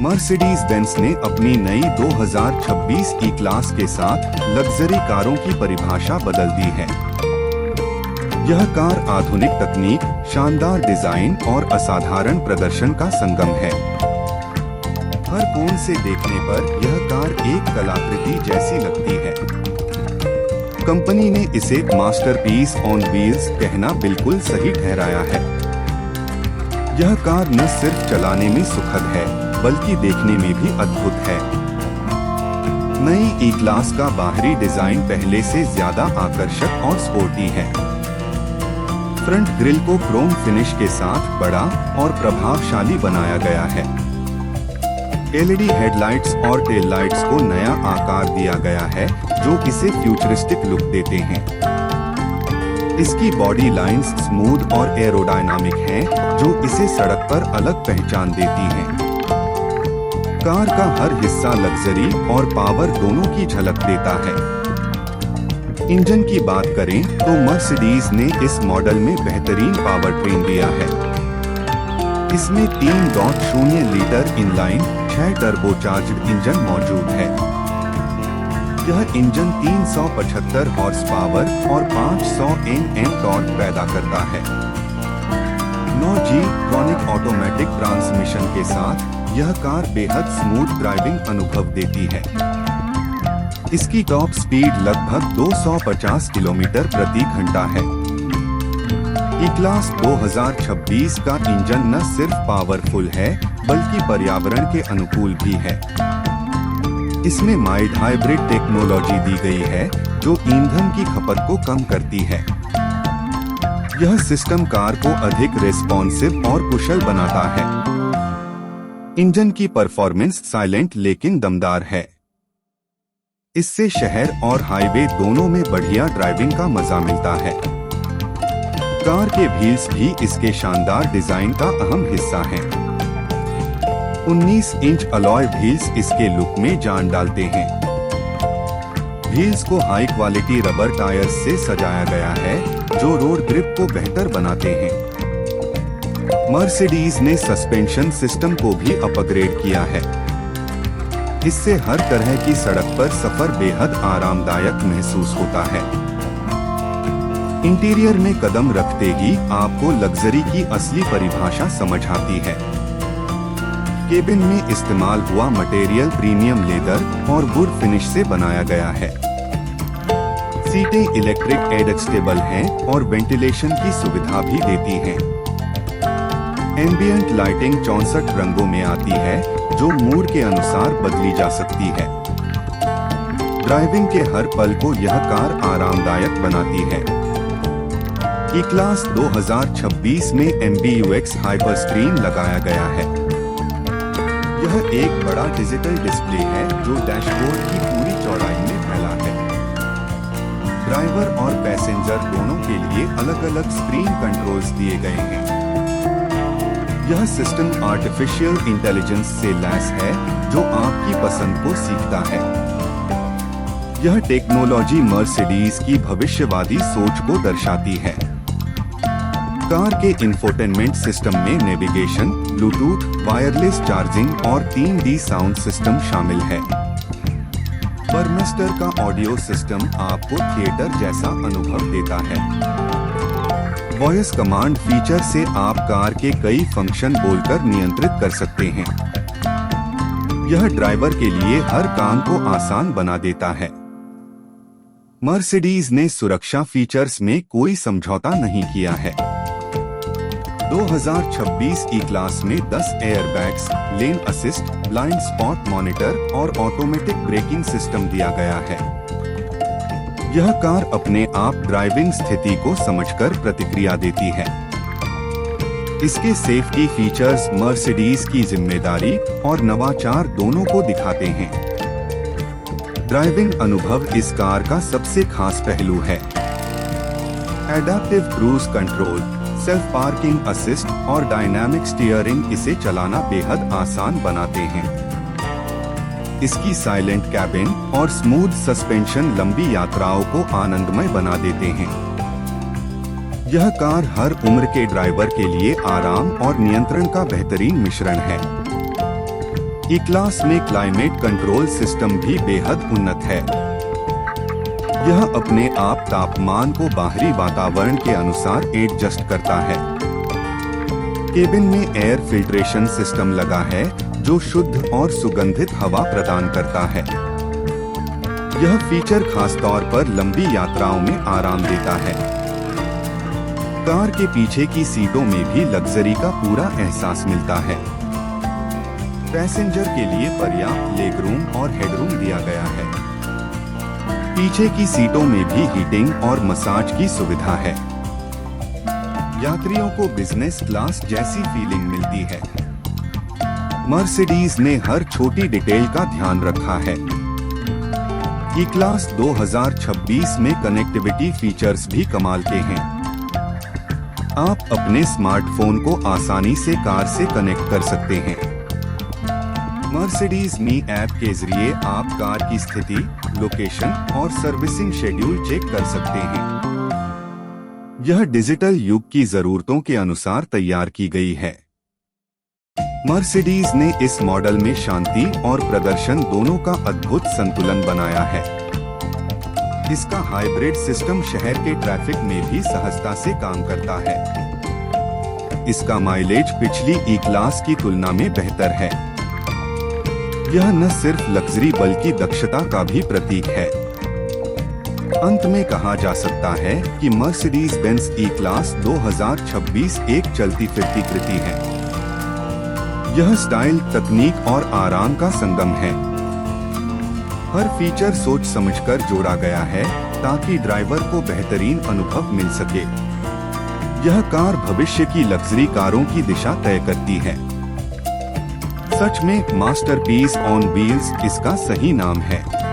Mercedes Benz ने अपनी नई 2026 ई क्लास के साथ लग्जरी कारों की परिभाषा बदल दी है। यह कार आधुनिक तकनीक, शानदार डिजाइन और असाधारण प्रदर्शन का संगम है। हर कोण से देखने पर यह कार एक कलाकृति जैसी लगती है। कंपनी ने इसे मास्टरपीस ऑन व्हील्स कहना बिल्कुल सही ठहराया है। यह कार न सिर्फ चलाने में सुखद है, बल्कि देखने में भी अद्भुत है। नई ई क्लास का बाहरी डिजाइन पहले से ज्यादा आकर्षक और स्पोर्टी है। फ्रंट ग्रिल को क्रोम फिनिश के साथ बड़ा और प्रभावशाली बनाया गया है। एलईडी हेडलाइट्स और टेल लाइट्स को नया आकार दिया गया है, जो इसे फ्यूचरिस्टिक लुक देते हैं। इसकी बॉडी लाइंस स्मूथ और एरोडायनामिक हैं, जो इसे सड़क पर अलग पहचान देती हैं। कार का हर हिस्सा लग्जरी और पावर दोनों की झलक देता है। इंजन की बात करें तो मर्सिडीज ने इस मॉडल में बेहतरीन पावर ट्रेन दिया है। इसमें 3.0 लीटर इनलाइन 6 टर्बोचार्ज्ड इंजन मौजूद है। यह इंजन 375 हॉर्स पावर और 500 Nm टॉर्क पैदा करता है। 9G ट्रॉनिक ऑटोमेटिक ट्रांसमिशन के साथ यह कार बेहद स्मूथ ड्राइविंग अनुभव देती है। इसकी टॉप स्पीड लगभग 250 किलोमीटर प्रति घंटा है। ई क्लास 2026 का इंजन न सिर्फ पावरफुल है, बल्कि पर्यावरण के अनुकूल भी है। इसमें माइल्ड हाइब्रिड टेक्नोलॉजी दी गई है, जो ईंधन की खपत को कम करती है। यह सिस्टम कार को अधिक रेस्पॉन्सिव और कुशल बनाता है। इंजन की परफॉर्मेंस साइलेंट लेकिन दमदार है। इससे शहर और हाईवे दोनों में बढ़िया ड्राइविंग का मजा मिलता है। कार के व्हील्स भी इसके शानदार डिजाइन का अहम हिस्सा हैं। 19 इंच अलॉय व्हील्स इसके लुक में जान डालते हैं। व्हील्स को हाई क्वालिटी रबर टायर्स से सजाया गया है, जो रोड ग्रिप को बेहतर बनाते हैं। मर्सिडीज ने सस्पेंशन सिस्टम को भी अपग्रेड किया है। इससे हर तरह की सड़क पर सफर बेहद आरामदायक महसूस होता है। इंटीरियर में कदम रखते ही आपको लग्जरी की असली परिभाषा समझ आती है। केबिन में इस्तेमाल हुआ मटेरियल प्रीमियम लेदर और वुड फिनिश से बनाया गया है। सीटें इलेक्ट्रिक एडजस्टेबल हैं और वेंटिलेशन की सुविधा भी देती हैं। एम्बियंट लाइटिंग 64 रंगों में आती है, जो मूड के अनुसार बदली जा सकती है। ड्राइविंग के हर पल को यह कार आरामदायक बनाती है। ई क्लास 2026 में MBUX हाइपर स्क्रीन लगाया गया है। यह एक बड़ा डिजिटल डिस्प्ले है, जो डैशबोर्ड की पूरी चौड़ाई में फैला है। ड्राइवर और पैसेंजर दोनों के लिए अलग-अलग स्क्रीन कंट्रोल्स दिए गए हैं। यह सिस्टम आर्टिफिशियल इंटेलिजेंस से लैस है, जो आपकी पसंद को सीखता है। यह टेक्नोलॉजी मर्सिडीज की भविष्यवादी सोच को दर्शाती है। कार के इंफोटेनमेंट सिस्टम में नेविगेशन, ब्लूटूथ, वायरलेस चार्जिंग और 3D साउंड सिस्टम शामिल है। बर्मेस्टर का ऑडियो सिस्टम आपको थिएटर जैसा अनुभव देता है। वॉइस कमांड फीचर से आप कार के कई फंक्शन बोलकर नियंत्रित कर सकते हैं। यह ड्राइवर के लिए हर काम को आसान बना देता है। मर्सिडीज ने सुरक्षा फीचर्स में कोई समझौता नहीं किया है। 2026 ई क्लास में 10 एयरबैग्स, लेन असिस्ट, ब्लाइंड स्पॉट मॉनिटर और ऑटोमेटिक ब्रेकिंग सिस्टम दिया गया है। यह कार अपने आप ड्राइविंग स्थिति को समझकर प्रतिक्रिया देती है। इसके सेफ्टी फीचर्स मर्सिडीज की जिम्मेदारी और नवाचार दोनों को दिखाते हैं। ड्राइविंग अनुभव इस कार का सबसे खास पहलू है। Adaptive cruise control, self parking assist और डायनामिक स्टीयरिंग इसे चलाना बेहद आसान बनाते हैं। इसकी साइलेंट कैबिन और स्मूथ सस्पेंशन लंबी यात्राओं को आनंदमय बना देते हैं। यह कार हर उम्र के ड्राइवर के लिए आराम और नियंत्रण का बेहतरीन मिश्रण है। ई क्लास में क्लाइमेट कंट्रोल सिस्टम भी बेहद उन्नत है। यह अपने आप तापमान को बाहरी वातावरण के अनुसार एडजस्ट करता है। केबिन में एयर फिल्ट्रेशन सिस्टम लगा है जो शुद्ध और सुगंधित हवा प्रदान करता है। यह फीचर खासतौर पर लंबी यात्राओं में आराम देता है। कार के पीछे की सीटों में भी लग्जरी का पूरा एहसास मिलता है। पैसेंजर के लिए पर्याप्त लेगरूम और हेडरूम दिया गया है। पीछे की सीटों में भी हीटिंग और मसाज की सुविधा है। यात्रियों को बिजनेस क्लास जैसी फीलिंग मिलती है। मर्सिडीज ने हर छोटी डिटेल का ध्यान रखा है। ई क्लास 2026 में कनेक्टिविटी फीचर्स भी कमाल के हैं। आप अपने स्मार्टफोन को आसानी से कार से कनेक्ट कर सकते हैं। मर्सिडीज मी ऐप के जरिए आप कार की स्थिति, लोकेशन और सर्विसिंग शेड्यूल चेक कर सकते हैं। यह डिजिटल युग की जरूरतों के अनुसार तैयार की गई है। मर्सिडीज ने इस मॉडल में शांति और प्रदर्शन दोनों का अद्भुत संतुलन बनाया है। इसका हाइब्रिड सिस्टम शहर के ट्रैफिक में भी सहजता से काम करता है। इसका माइलेज पिछली ई क्लास की तुलना में बेहतर है। यह न सिर्फ लग्जरी बल्कि दक्षता का भी प्रतीक है। अंत में कहा जा सकता है कि मर्सिडीज बेंज ई क्लास 2026 एक चलती फिरती कृति है। यह स्टाइल, तकनीक और आराम का संगम है। हर फीचर सोच समझकर जोड़ा गया है ताकि ड्राइवर को बेहतरीन अनुभव मिल सके। यह कार भविष्य की लग्जरी कारों की दिशा तय करती है। सच में मास्टरपीस ऑन व्हील्स इसका सही नाम है।